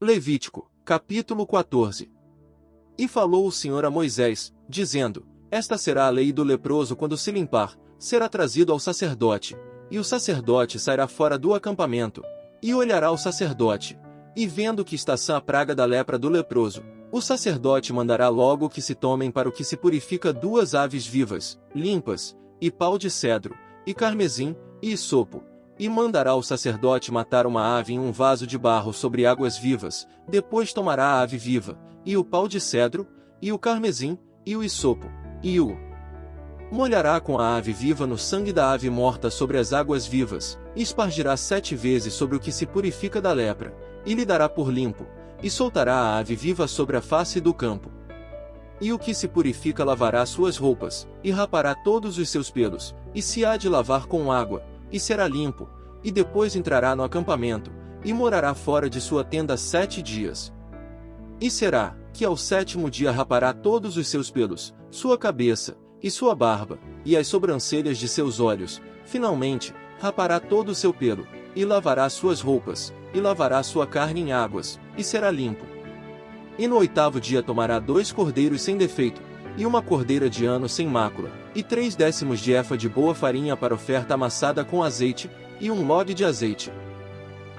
Levítico, capítulo 14. E falou o Senhor a Moisés, dizendo: Esta será a lei do leproso quando se limpar, será trazido ao sacerdote, e o sacerdote sairá fora do acampamento, e olhará o sacerdote, e vendo que está sã a praga da lepra do leproso, o sacerdote mandará logo que se tomem para o que se purifica 2 aves vivas, limpas, e pau de cedro, e carmesim, e isopo, e mandará o sacerdote matar uma ave em um vaso de barro sobre águas vivas, depois tomará a ave viva, e o pau de cedro, e o carmesim, e o isopo, e o molhará com a ave viva no sangue da ave morta sobre as águas vivas, e espargirá 7 vezes sobre o que se purifica da lepra, e lhe dará por limpo, e soltará a ave viva sobre a face do campo. E o que se purifica lavará suas roupas, e rapará todos os seus pelos, e se há de lavar com água, e será limpo, e depois entrará no acampamento, e morará fora de sua tenda 7 dias. E será, que ao 7º dia rapará todos os seus pelos, sua cabeça, e sua barba, e as sobrancelhas de seus olhos, finalmente, rapará todo o seu pelo, e lavará suas roupas, e lavará sua carne em águas, e será limpo. E no 8º dia tomará 2 cordeiros sem defeito, e uma cordeira de ano sem mácula, e 3/10 de efa de boa farinha para oferta amassada com azeite, e um log de azeite.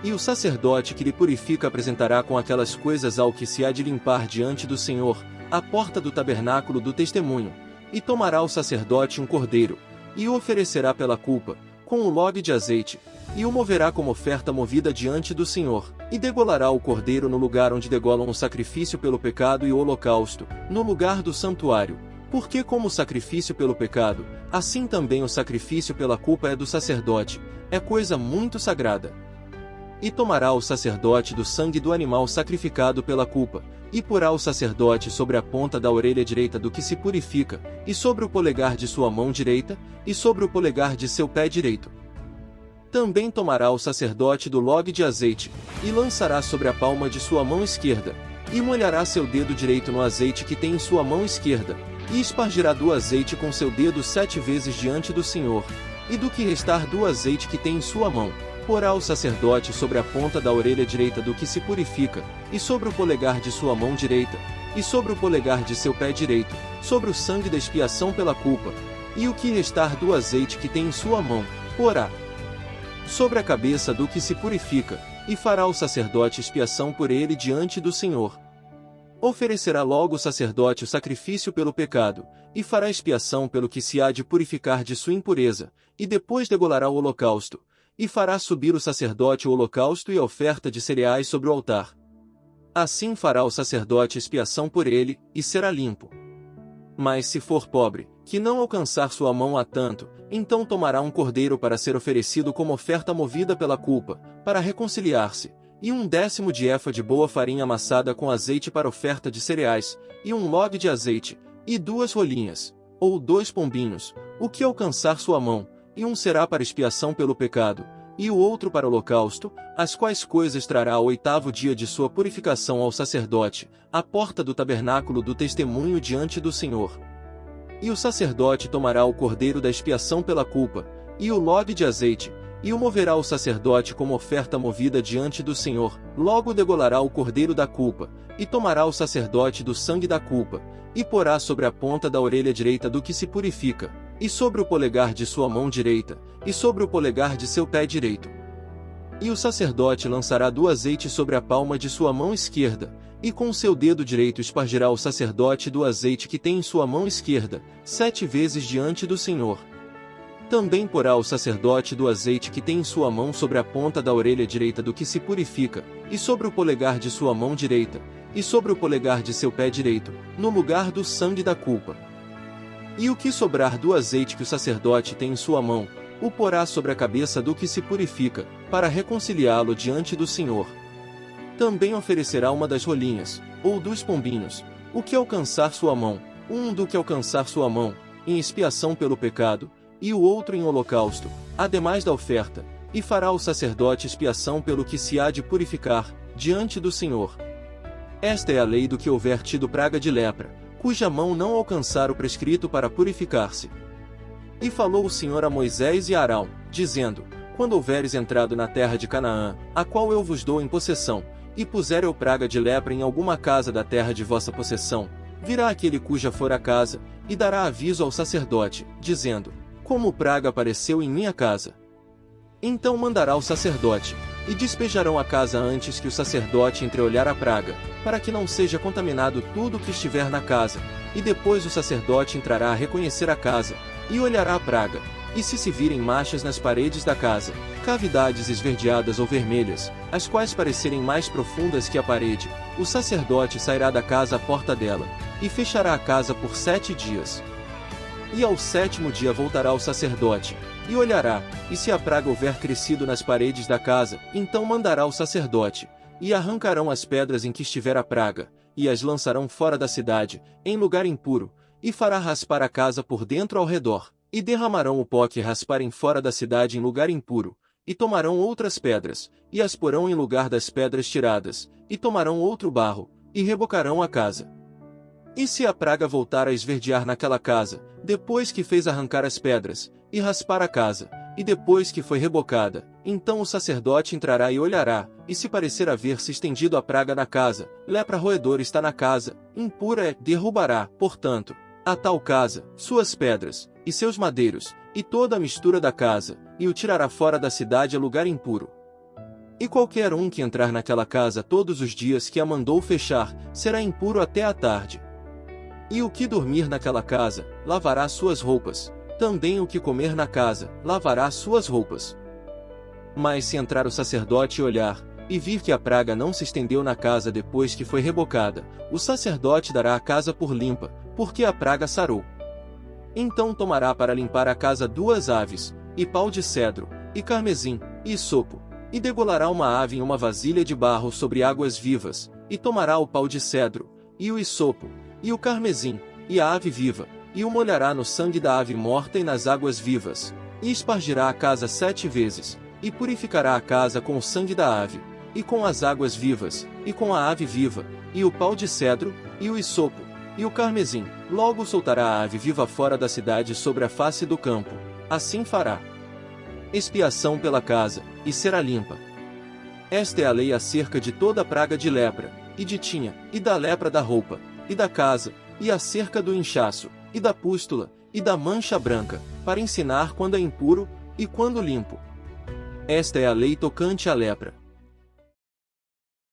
E o sacerdote que lhe purifica apresentará com aquelas coisas ao que se há de limpar diante do Senhor, à porta do tabernáculo do testemunho, e tomará o sacerdote um cordeiro, e o oferecerá pela culpa, com o log de azeite, e o moverá como oferta movida diante do Senhor, e degolará o cordeiro no lugar onde degolam o sacrifício pelo pecado e o holocausto, no lugar do santuário, porque como o sacrifício pelo pecado, assim também o sacrifício pela culpa é do sacerdote, é coisa muito sagrada. E tomará o sacerdote do sangue do animal sacrificado pela culpa, e porá o sacerdote sobre a ponta da orelha direita do que se purifica, e sobre o polegar de sua mão direita, e sobre o polegar de seu pé direito. Também tomará o sacerdote do log de azeite, e lançará sobre a palma de sua mão esquerda, e molhará seu dedo direito no azeite que tem em sua mão esquerda, e espargirá do azeite com seu dedo 7 vezes diante do Senhor, e do que restar do azeite que tem em sua mão, porá o sacerdote sobre a ponta da orelha direita do que se purifica, e sobre o polegar de sua mão direita, e sobre o polegar de seu pé direito, sobre o sangue da expiação pela culpa, e o que restar do azeite que tem em sua mão, porá sobre a cabeça do que se purifica, e fará o sacerdote expiação por ele diante do Senhor. Oferecerá logo o sacerdote o sacrifício pelo pecado, e fará expiação pelo que se há de purificar de sua impureza, e depois degolará o holocausto, e fará subir o sacerdote o holocausto e a oferta de cereais sobre o altar. Assim fará o sacerdote expiação por ele, e será limpo. Mas se for pobre, que não alcançar sua mão a tanto, então tomará um cordeiro para ser oferecido como oferta movida pela culpa, para reconciliar-se, e 1/10 de efa de boa farinha amassada com azeite para oferta de cereais, e um log de azeite, e 2 rolinhas, ou 2 pombinhos, o que alcançar sua mão, e um será para expiação pelo pecado, e o outro para holocausto, as quais coisas trará ao 8º dia de sua purificação ao sacerdote, à porta do tabernáculo do testemunho diante do Senhor. E o sacerdote tomará o cordeiro da expiação pela culpa, e o log de azeite, e o moverá o sacerdote como oferta movida diante do Senhor, logo degolará o cordeiro da culpa, e tomará o sacerdote do sangue da culpa, e porá sobre a ponta da orelha direita do que se purifica, e sobre o polegar de sua mão direita, e sobre o polegar de seu pé direito. E o sacerdote lançará do azeite sobre a palma de sua mão esquerda, e com o seu dedo direito espargirá o sacerdote do azeite que tem em sua mão esquerda, 7 vezes diante do Senhor. Também porá o sacerdote do azeite que tem em sua mão sobre a ponta da orelha direita do que se purifica, e sobre o polegar de sua mão direita, e sobre o polegar de seu pé direito, no lugar do sangue da culpa. E o que sobrar do azeite que o sacerdote tem em sua mão, o porá sobre a cabeça do que se purifica, para reconciliá-lo diante do Senhor. Também oferecerá uma das rolinhas, ou 2 pombinhos, o que alcançar sua mão, um do que alcançar sua mão, em expiação pelo pecado, e o outro em holocausto, ademais da oferta, e fará o sacerdote expiação pelo que se há de purificar, diante do Senhor. Esta é a lei do que houver tido praga de lepra, cuja mão não alcançar o prescrito para purificar-se. E falou o Senhor a Moisés e a Arão, dizendo: Quando houveres entrado na terra de Canaã, a qual eu vos dou em possessão, e puser eu praga de lepra em alguma casa da terra de vossa possessão, virá aquele cuja for a casa, e dará aviso ao sacerdote, dizendo: como praga apareceu em minha casa. Então mandará o sacerdote, e despejarão a casa antes que o sacerdote entreolhar a praga, para que não seja contaminado tudo o que estiver na casa, e depois o sacerdote entrará a reconhecer a casa, e olhará a praga, e se virem manchas nas paredes da casa, cavidades esverdeadas ou vermelhas, as quais parecerem mais profundas que a parede, o sacerdote sairá da casa à porta dela, e fechará a casa por 7 dias. E ao 7º dia voltará o sacerdote, e olhará, e se a praga houver crescido nas paredes da casa, então mandará o sacerdote, e arrancarão as pedras em que estiver a praga, e as lançarão fora da cidade, em lugar impuro, e fará raspar a casa por dentro ao redor, e derramarão o pó que rasparem fora da cidade em lugar impuro, e tomarão outras pedras, e as porão em lugar das pedras tiradas, e tomarão outro barro, e rebocarão a casa. E se a praga voltar a esverdear naquela casa, depois que fez arrancar as pedras, e raspar a casa, e depois que foi rebocada, então o sacerdote entrará e olhará, e se parecer haver-se estendido a praga na casa, lepra roedor está na casa, impura é, derrubará, portanto, a tal casa, suas pedras, e seus madeiros, e toda a mistura da casa, e o tirará fora da cidade a lugar impuro. E qualquer um que entrar naquela casa todos os dias que a mandou fechar, será impuro até a tarde. E o que dormir naquela casa, lavará suas roupas, também o que comer na casa, lavará suas roupas. Mas se entrar o sacerdote e olhar, e vir que a praga não se estendeu na casa depois que foi rebocada, o sacerdote dará a casa por limpa, porque a praga sarou. Então tomará para limpar a casa 2 aves, e pau de cedro, e carmesim, e sopo, e degolará uma ave em uma vasilha de barro sobre águas vivas, e tomará o pau de cedro, e o hisopo, e o carmesim, e a ave viva, e o molhará no sangue da ave morta e nas águas vivas, e espargirá a casa 7 vezes, e purificará a casa com o sangue da ave, e com as águas vivas, e com a ave viva, e o pau de cedro, e o hisopo, e o carmesim. Logo soltará a ave viva fora da cidade sobre a face do campo. Assim fará expiação pela casa, e será limpa. Esta é a lei acerca de toda a praga de lepra, e de tinha, e da lepra da roupa, e da casa, e acerca do inchaço, e da pústula, e da mancha branca, para ensinar quando é impuro, e quando limpo. Esta é a lei tocante à lepra.